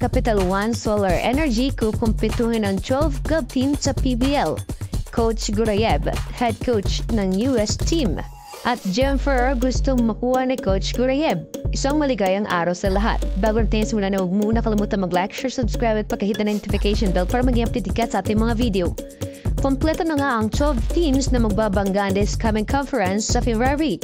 Capital One Solar Energy kukumpituhin ng 12 club team sa PBL. Coach Gurayev, head coach ng US team. At Jennifer gustong makuha ni Coach Gurayev. Isang maligayang araw sa lahat. Bago natin simula na huwag muna kalimutan mag-like, share, subscribe at pakihit na notification bell para maging update ka sa ating mga video. Kompleto na nga ang 12 teams na magbabanggaan this coming conference sa February.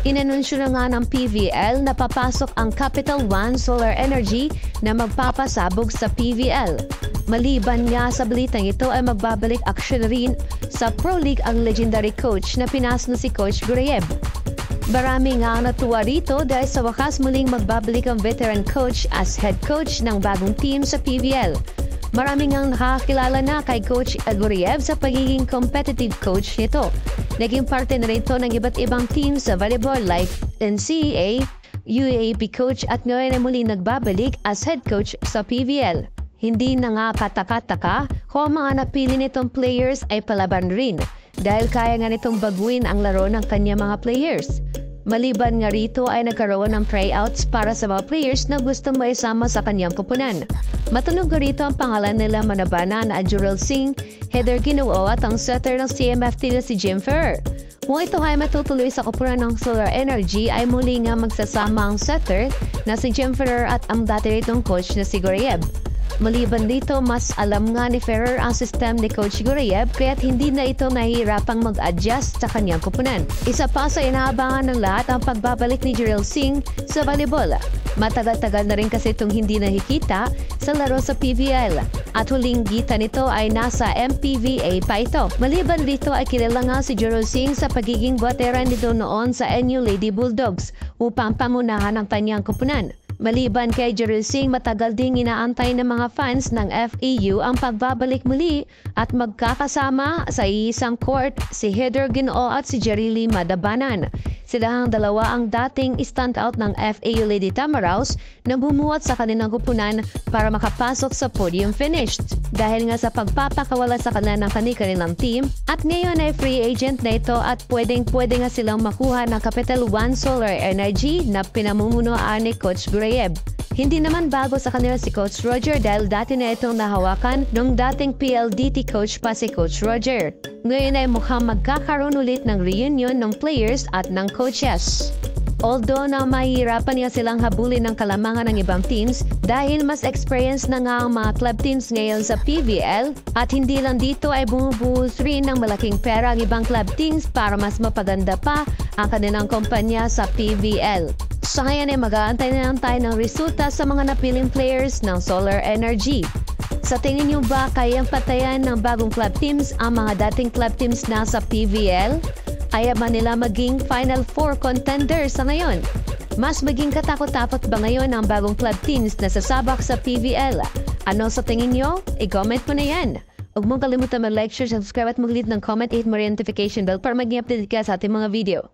Inanunsyo na nga ng PVL na papasok ang Capital One Solar Energy na magpapasabog sa PVL. Maliban nga sa balitang ito ay magbabalik aksyon rin sa Pro League ang legendary coach na pinas na si Coach Gurayev. Marami nga natuwa rito dahil sa wakas muling magbabalik ang veteran coach as head coach ng bagong team sa PVL. Marami ngang nakakilala na kay Coach Gurayev sa pagiging competitive coach nito. Naging parte na rin ito ng iba't ibang teams sa volleyball like NCAA, UAAP coach at ngayon ay muli nagbabalik as head coach sa PVL. Hindi na nga kataka-taka kung ang mga napili nitong players ay palaban rin dahil kaya nga nitong baguhin ang laro ng kanyang mga players. Maliban nga rito ay nagkaroon ng tryouts para sa mga players na gustong maisama sa kanyang kupunan. Matunog rito ang pangalan nila Manabana na Jurel Singh, Heather Ginoo at ang setter ng CMFT na si Jim Ferrer. Kung ito ay matutuloy sa kupunan ng Solar Energy ay muli nga magsasama ang setter na si Jim Ferrer at ang dati ritong coach na si Gurayev. Maliban dito, mas alam nga ni Ferrer ang system ni Coach Gurayev kaya't hindi na ito nahihirapang mag-adjust sa kanyang kupunan. Isa pa sa inaabangan ng lahat ang pagbabalik ni Jurel Singh sa volleyball. Matagal-tagal na rin kasi itong hindi nakikita sa laro sa PVL at huling kita nito ay nasa MPVA pa ito. Maliban dito ay kilala nga si Jurel Singh sa pagiging veteran nito noon sa NU Lady Bulldogs upang pamunahan ang kanyang kupunan. Maliban kay Jurel Singh, matagal ding inaantay ng mga fans ng FEU ang pagbabalik muli at magkakasama sa isang court si Heather Ginoo at si Jerily Madabanan. Silahang dalawa ang dating standout ng FEU Lady Tamaraws na bumuhat sa kanilang kupunan para makapasok sa podium finish. Dahil nga sa pagpapakawala sa kanila ng kanilang team at ngayon ay free agent na ito at pwede nga silang makuha ng Capital One Solar Energy na pinamumunuan ni Coach Gurayev. Hindi naman bago sa kanila si Coach Roger dahil dati na itong nahawakan nung dating PLDT coach pa si Coach Roger. Ngayon ay mukhang magkakaroon ulit ng reunion ng players at ng coaches. Although na mahihirapan nga silang habulin ng kalamangan ng ibang teams dahil mas experience na nga ang mga club teams ngayon sa PVL at hindi lang dito ay bumubuhos rin ng malaking pera ang ibang club teams para mas mapaganda pa ang kanilang kumpanya sa PVL. Sa ngayon ay mag-aantay na lang tayo ng resulta sa mga napiling players ng Solar Energy. Sa tingin niyo ba kayang patayan ng bagong club teams ang mga dating club teams na sa PVL? Kaya ba nila maging Final Four contenders sa ngayon? Mas maging katakot-takot ba ngayon ang bagong club teams na sasabak sa PVL? Ano sa tingin niyo? I-comment mo na yan. Huwag mong kalimutan mag-like, share, subscribe at mag-leave ng comment, hit mo rin notification bell para maging updated ka sa ating mga video.